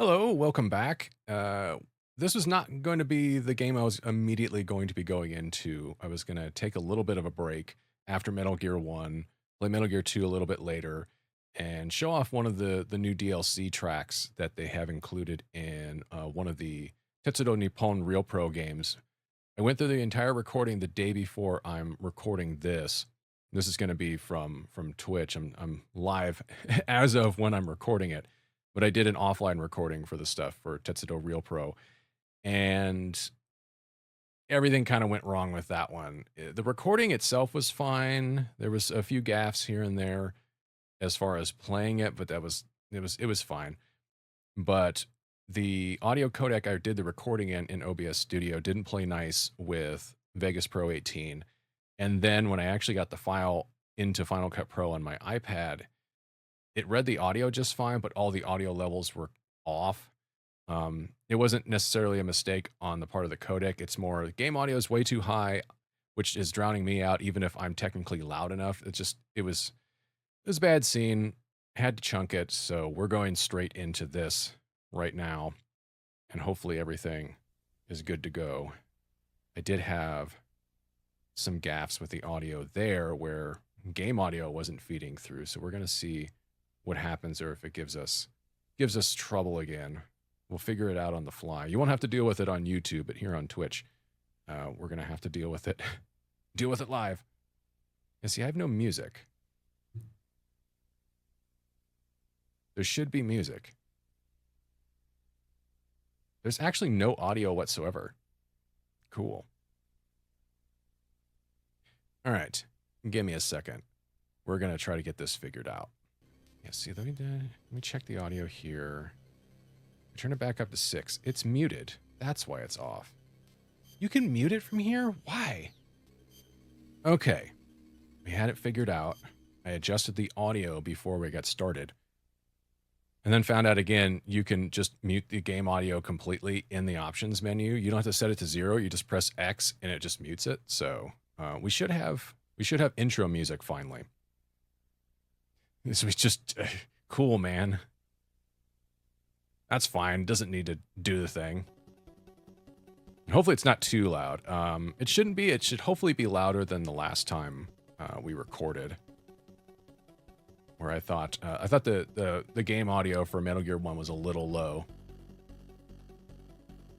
Hello, welcome back. This was not going to be the game I was immediately going to be going into. I was going to take a little bit of a break after Metal Gear 1, play Metal Gear 2 a little bit later, and show off one of the new DLC tracks that they have included in one of the Tetsudo Nippon Real Pro games. I went through the entire recording the day before I'm recording this. This is going to be from Twitch. I'm live as of when I'm recording it, but I did an offline recording for the stuff for Tetsudo Real Pro, and everything kind of went wrong with that one. The recording itself was fine. There was a few gaffes here and there as far as playing it, but it was fine. But the audio codec I did the recording in OBS Studio didn't play nice with Vegas Pro 18. And then when I actually got the file into Final Cut Pro on my iPad, it read the audio just fine, but all the audio levels were off. It wasn't necessarily a mistake on the part of the codec. It's more game audio is way too high, which is drowning me out, even if I'm technically loud enough. It was a bad scene. Had to chunk it, so we're going straight into this right now, and hopefully everything is good to go. I did have some gaffes with the audio there where game audio wasn't feeding through, so we're going to see what happens or if it gives us trouble again. We'll figure it out on the fly. You won't have to deal with it on YouTube, but here on Twitch, we're going to have to deal with it. Deal with it live. And see, I have no music. There should be music. There's actually no audio whatsoever. Cool. All right. Give me a second. We're going to try to get this figured out. Yeah, see, let me check the audio here. Turn it back up to 6. It's muted. That's why it's off. You can mute it from here? Why? Okay. We had it figured out. I adjusted the audio before we got started. And then found out again, you can just mute the game audio completely in the options menu. You don't have to set it to 0. You just press X and it just mutes it. So we should have intro music finally. This was just cool, man. That's fine. Doesn't need to do the thing. And hopefully it's not too loud. It shouldn't be. It should hopefully be louder than the last time we recorded. Where I thought the game audio for Metal Gear 1 was a little low.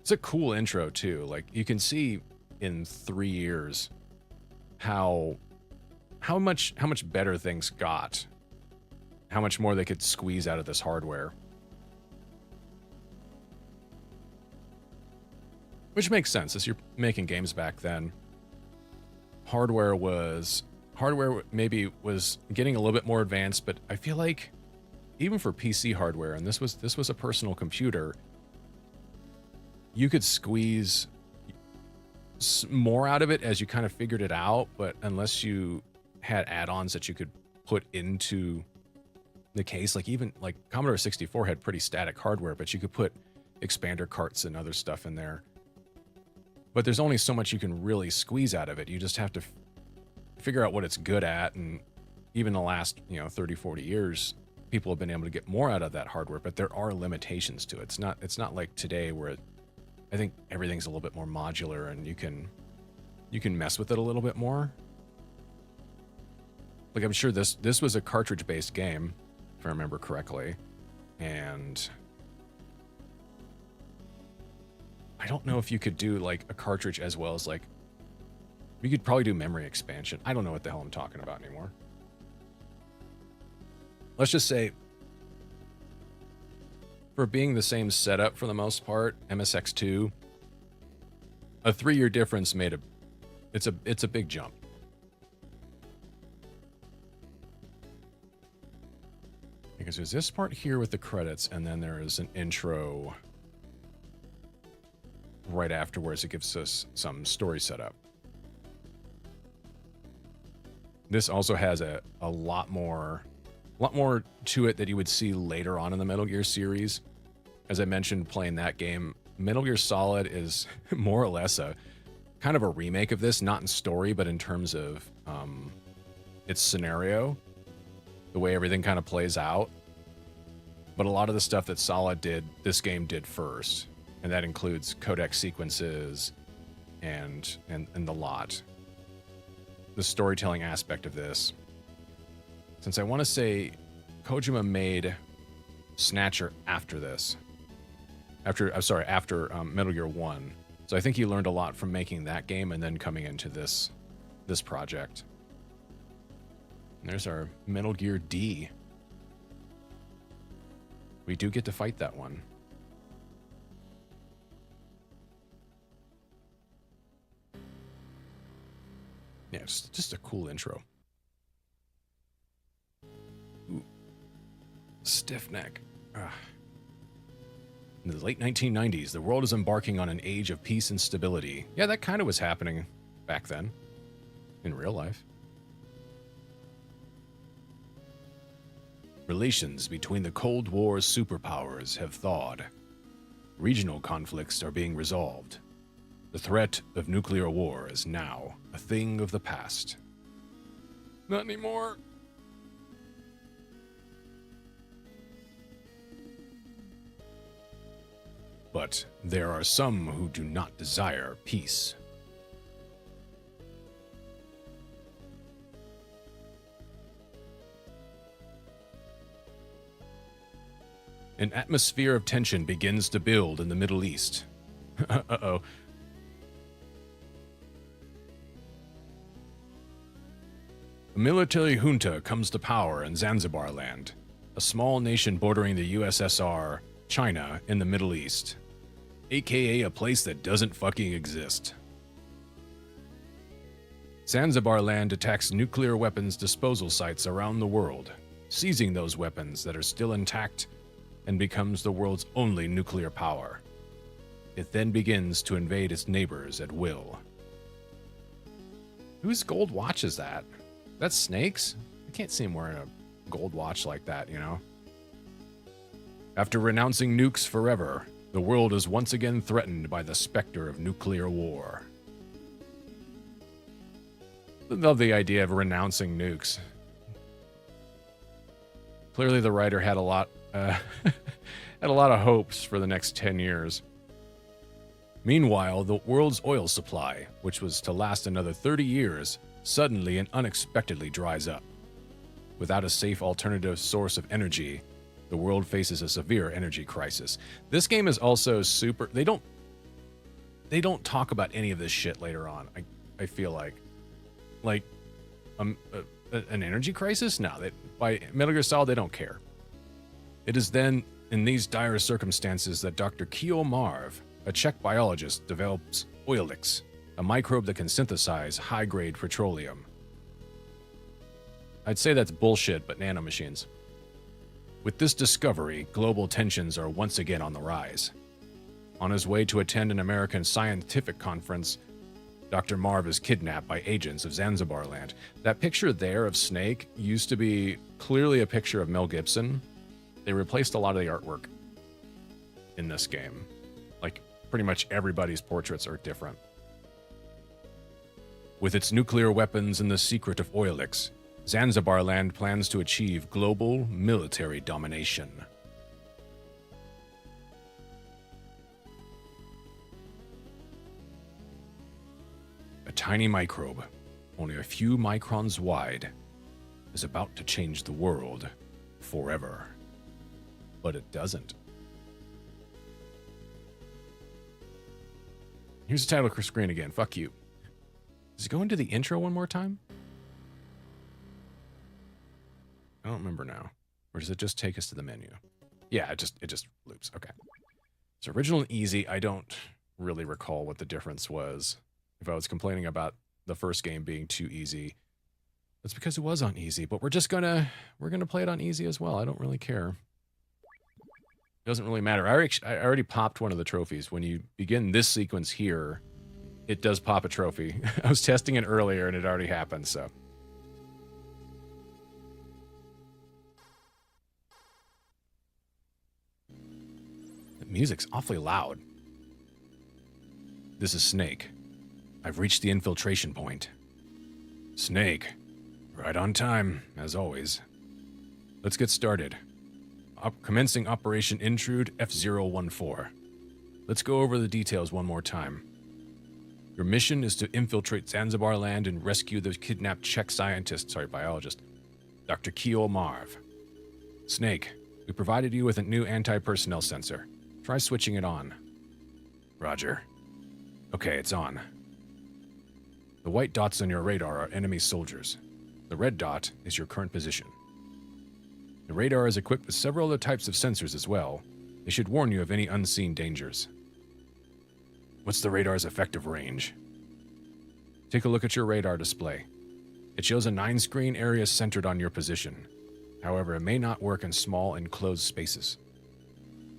It's a cool intro too. Like you can see in 3 years how much better things got. How much more they could squeeze out of this hardware. Which makes sense, as you're making games back then. Hardware maybe was getting a little bit more advanced, but I feel like even for PC hardware, and this was a personal computer, you could squeeze more out of it as you kind of figured it out, but unless you had add-ons that you could put into the case, like even like Commodore 64 had pretty static hardware, but you could put expander carts and other stuff in there. But there's only so much you can really squeeze out of it. You just have to figure out what it's good at, and even the last 30, 40 years, people have been able to get more out of that hardware, but there are limitations to it. It's not like today where I think everything's a little bit more modular and you can mess with it a little bit more. Like I'm sure this was a cartridge-based game, if I remember correctly, and I don't know if you could do like a cartridge as well as like, you could probably do memory expansion. I don't know what the hell I'm talking about anymore. Let's just say, for being the same setup for the most part, MSX2, a 3-year difference it's a big jump. Because there's this part here with the credits, and then there is an intro right afterwards. It gives us some story setup. This also has a lot more to it that you would see later on in the Metal Gear series. As I mentioned, playing that game, Metal Gear Solid is more or less a kind of a remake of this, not in story, but in terms of its scenario, the way everything kind of plays out. But a lot of the stuff that Solid did, this game did first. And that includes codec sequences and the lot. The storytelling aspect of this. Since I want to say Kojima made Snatcher after this. After Metal Gear 1. So I think he learned a lot from making that game and then coming into this project. And there's our Metal Gear D. We do get to fight that one. Yeah, just a cool intro. Ooh. Stiff neck. Ah. In the late 1990s, the world is embarking on an age of peace and stability. Yeah, that kind of was happening back then. In real life. Relations between the Cold War's superpowers have thawed. Regional conflicts are being resolved. The threat of nuclear war is now a thing of the past. Not anymore. But there are some who do not desire peace. An atmosphere of tension begins to build in the Middle East. Uh-oh. A military junta comes to power in Zanzibar Land, a small nation bordering the USSR, China, in the Middle East, aka a place that doesn't fucking exist. Zanzibar Land attacks nuclear weapons disposal sites around the world, seizing those weapons that are still intact, and becomes the world's only nuclear power. It then begins to invade its neighbors at will. Whose gold watch is that? That's Snake's? I can't see him wearing a gold watch like that, you know? After renouncing nukes forever, the world is once again threatened by the specter of nuclear war. I love the idea of renouncing nukes. Clearly the writer had a lot of hopes for the next 10 years. Meanwhile, the world's oil supply, which was to last another 30 years, suddenly and unexpectedly dries up. Without a safe alternative source of energy, the world faces a severe energy crisis. This game is also super... They don't talk about any of this shit later on, I feel like. Like, an energy crisis? No, by Metal Gear Solid, they don't care. It is then, in these dire circumstances, that Dr. Keo Marv, a Czech biologist, develops Oilix, a microbe that can synthesize high-grade petroleum. I'd say that's bullshit, but nanomachines. With this discovery, global tensions are once again on the rise. On his way to attend an American scientific conference, Dr. Marv is kidnapped by agents of Zanzibar Land. That picture there of Snake used to be clearly a picture of Mel Gibson. They replaced a lot of the artwork in this game. Like, pretty much everybody's portraits are different. With its nuclear weapons and the secret of Oilix, Zanzibar Land plans to achieve global military domination. A tiny microbe, only a few microns wide, is about to change the world forever. But it doesn't. Here's the title screen again. Fuck you. Does it go into the intro one more time? I don't remember now. Or does it just take us to the menu? Yeah, it just loops. Okay. So original and easy, I don't really recall what the difference was. If I was complaining about the first game being too easy, that's because it was on easy, but we're gonna play it on easy as well. I don't really care. It doesn't really matter. I already popped one of the trophies. When you begin this sequence here, it does pop a trophy. I was testing it earlier and it already happened, so. The music's awfully loud. This is Snake. I've reached the infiltration point. Snake. Right on time, as always. Let's get started. Commencing Operation Intrude F014. Let's go over the details one more time. Your mission is to infiltrate Zanzibar Land and rescue the kidnapped Czech biologist, Dr. Keo Marv. Snake, we provided you with a new anti-personnel sensor. Try switching it on. Roger. Okay, it's on. The white dots on your radar are enemy soldiers. The red dot is your current position. The radar is equipped with several other types of sensors as well. They should warn you of any unseen dangers. What's the radar's effective range? Take a look at your radar display. It shows a 9-screen area centered on your position. However, it may not work in small, enclosed spaces.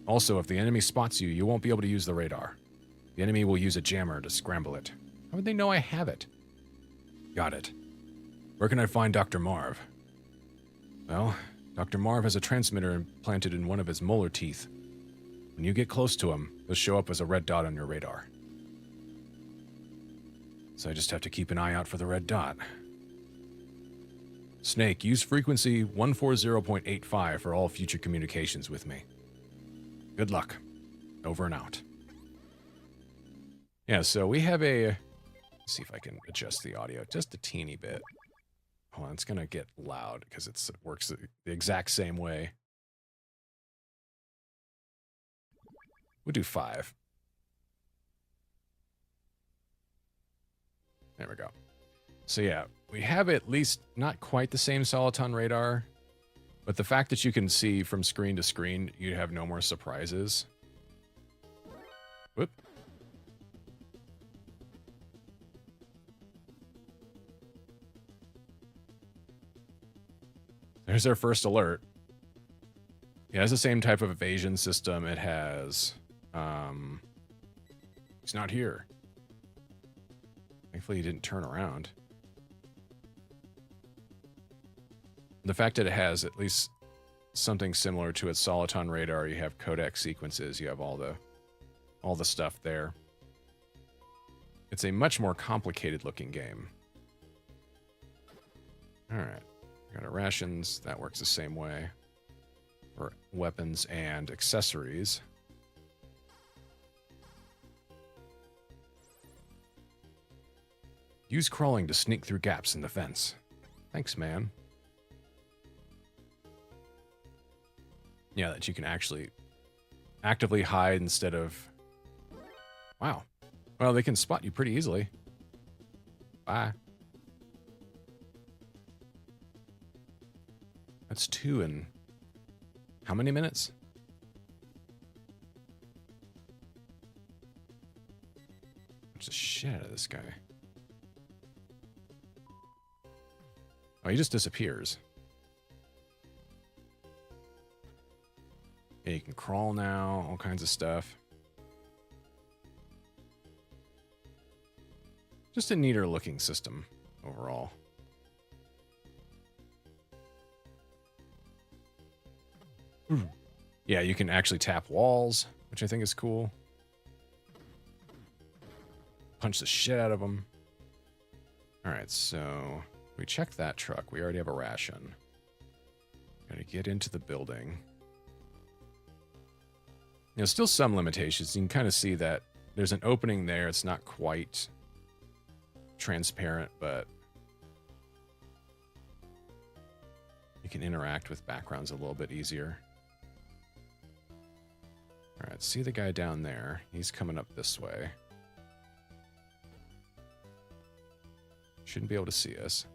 Also, if the enemy spots you, you won't be able to use the radar. The enemy will use a jammer to scramble it. How would they know I have it? Got it. Where can I find Dr. Marv? Well, Dr. Marv has a transmitter implanted in one of his molar teeth. When you get close to him, he'll show up as a red dot on your radar. So I just have to keep an eye out for the red dot. Snake, use frequency 140.85 for all future communications with me. Good luck. Over and out. Yeah, so we have a... Let's see if I can adjust the audio just a teeny bit. Hold on, it's going to get loud because it works the exact same way. We'll do 5. There we go. So yeah, we have at least not quite the same Soliton radar, but the fact that you can see from screen to screen, you have no more surprises. Whoop. There's our first alert. It has the same type of evasion system. It has... He's not here. Thankfully, he didn't turn around. The fact that it has at least something similar to its Soliton radar, you have codec sequences, you have all the stuff there. It's a much more complicated looking game. Alright. Got our rations. That works the same way. For weapons and accessories. Use crawling to sneak through gaps in the fence. Thanks, man. Yeah, that you can actually actively hide instead of... Wow. Well, they can spot you pretty easily. Bye. That's 2 in... How many minutes? Watch the shit out of this guy. Oh, he just disappears. Yeah, you can crawl now, all kinds of stuff. Just a neater looking system overall. Yeah, you can actually tap walls, which I think is cool. Punch the shit out of them. Alright, so we checked that truck. We already have a ration. Gotta get into the building. You know, still some limitations. You can kind of see that there's an opening there. It's not quite transparent, but you can interact with backgrounds a little bit easier. Alright, see the guy down there. He's coming up this way. Shouldn't be able to see us.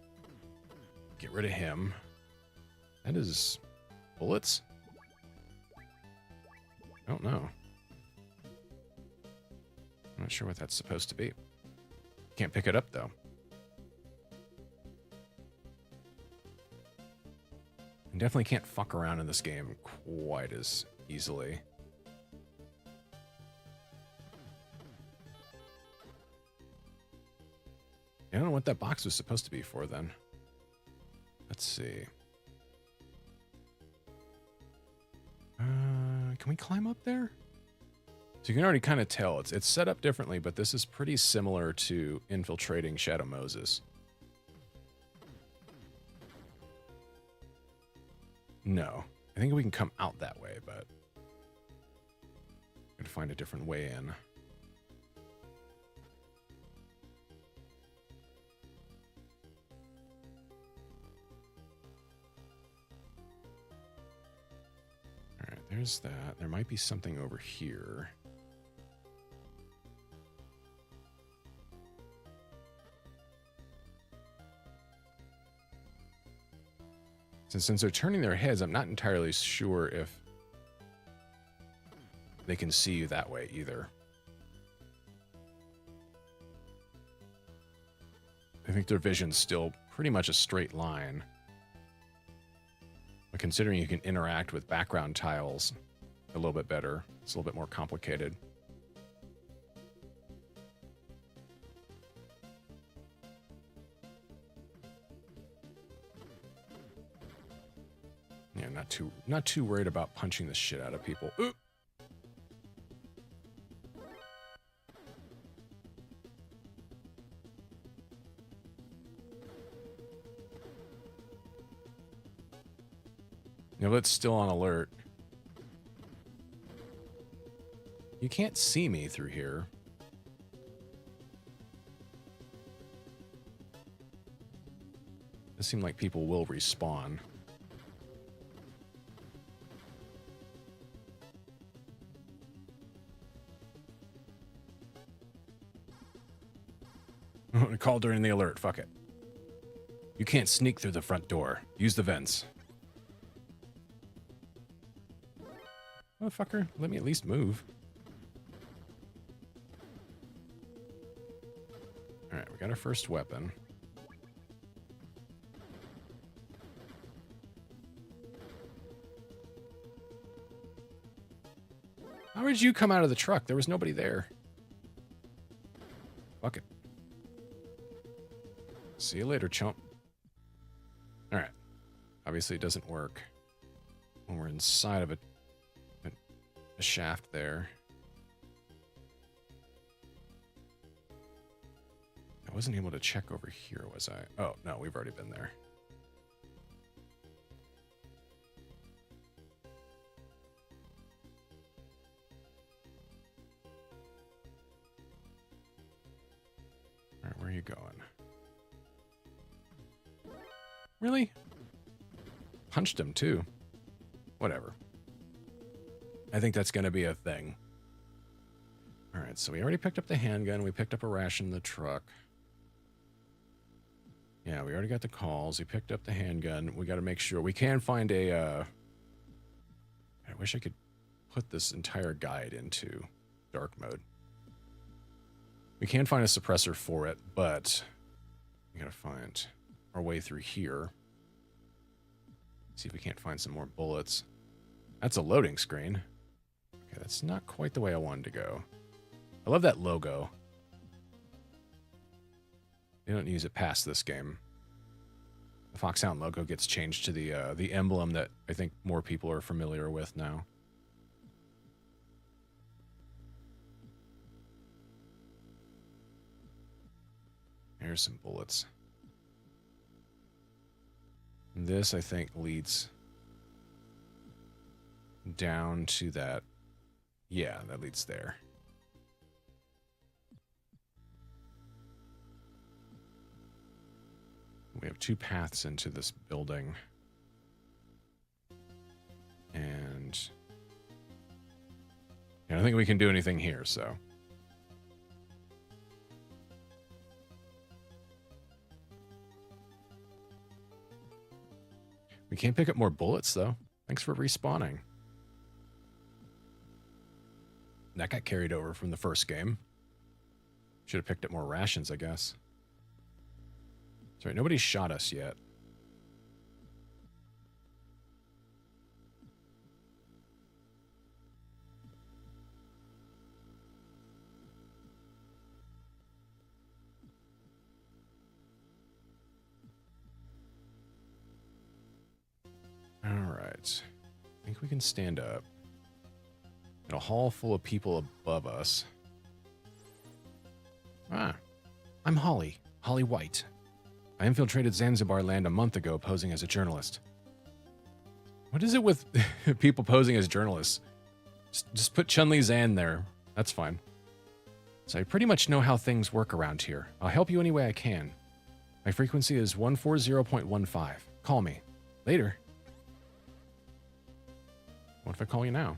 Get rid of him. That is bullets? I don't know. I'm not sure what that's supposed to be. Can't pick it up, though. You definitely can't fuck around in this game quite as easily. I don't know what that box was supposed to be for, then. Let's see. Can we climb up there? So you can already kind of tell. It's set up differently, but this is pretty similar to infiltrating Shadow Moses. No. I think we can come out that way, but I'm gonna find a different way in. All right, there's that. There might be something over here. Since they're turning their heads, I'm not entirely sure if they can see you that way either. I think their vision's still pretty much a straight line. But considering you can interact with background tiles a little bit better, it's a little bit more complicated. Yeah, not too worried about punching the shit out of people. Ooh. No, it's still on alert. You can't see me through here. It seems like people will respawn. I'm gonna call during the alert. Fuck it. You can't sneak through the front door. Use the vents. Motherfucker, let me at least move. Alright, we got our first weapon. How did you come out of the truck? There was nobody there. Fuck it. See you later, chump. Alright. Obviously it doesn't work when we're inside of a shaft there. I wasn't able to check over here, was I? Oh, no, we've already been there. All right, where are you going? Really? Punched him, too. Whatever. I think that's going to be a thing. All right, so we already picked up the handgun. We picked up a ration in the truck. Yeah, we already got the calls. We picked up the handgun. We got to make sure. We can find a... I wish I could put this entire guide into dark mode. We can find a suppressor for it, but we got to find our way through here. See if we can't find some more bullets. That's a loading screen. Okay, that's not quite the way I wanted to go. I love that logo. They don't use it past this game. The Foxhound logo gets changed to the emblem that I think more people are familiar with now. Here's some bullets. This, I think, leads down to that. Yeah, that leads there. We have two paths into this building. And I don't think we can do anything here, so. We can't pick up more bullets, though. Thanks for respawning. That got carried over from the first game. Should have picked up more rations, I guess. Sorry, nobody shot us yet. All right. I think we can stand up. In a hall full of people above us. Ah, I'm Holly. Holly White. I infiltrated Zanzibar Land a month ago posing as a journalist. What is it with people posing as journalists? Just put Chun-Li Zan there. That's fine. So I pretty much know how things work around here. I'll help you any way I can. My frequency is 140.15. Call me. Later. What if I call you now?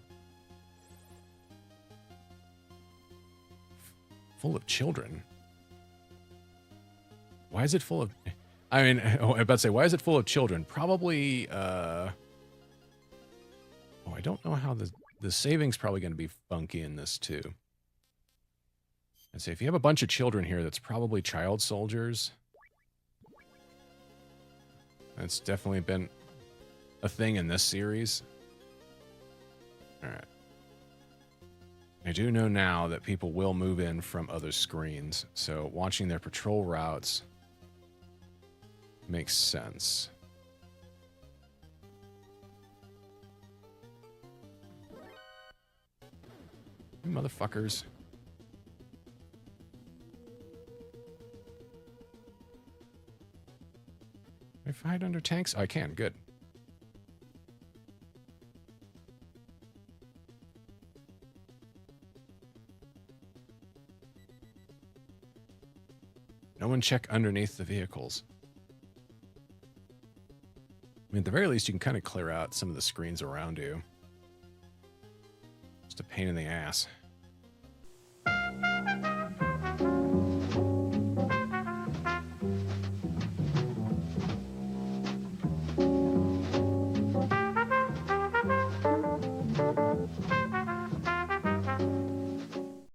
Full of children. Why is it full of... I mean, I was about to say, why is it full of children? Probably, Oh, I don't know how the saving's probably going to be funky in this, too. I'd say if you have a bunch of children here, that's probably child soldiers. That's definitely been a thing in this series. Alright. I do know now that people will move in from other screens, so watching their patrol routes makes sense. You motherfuckers. Can I hide under tanks? Oh, I can. Good. No one check underneath the vehicles. I mean, at the very least, you can kind of clear out some of the screens around you. Just a pain in the ass.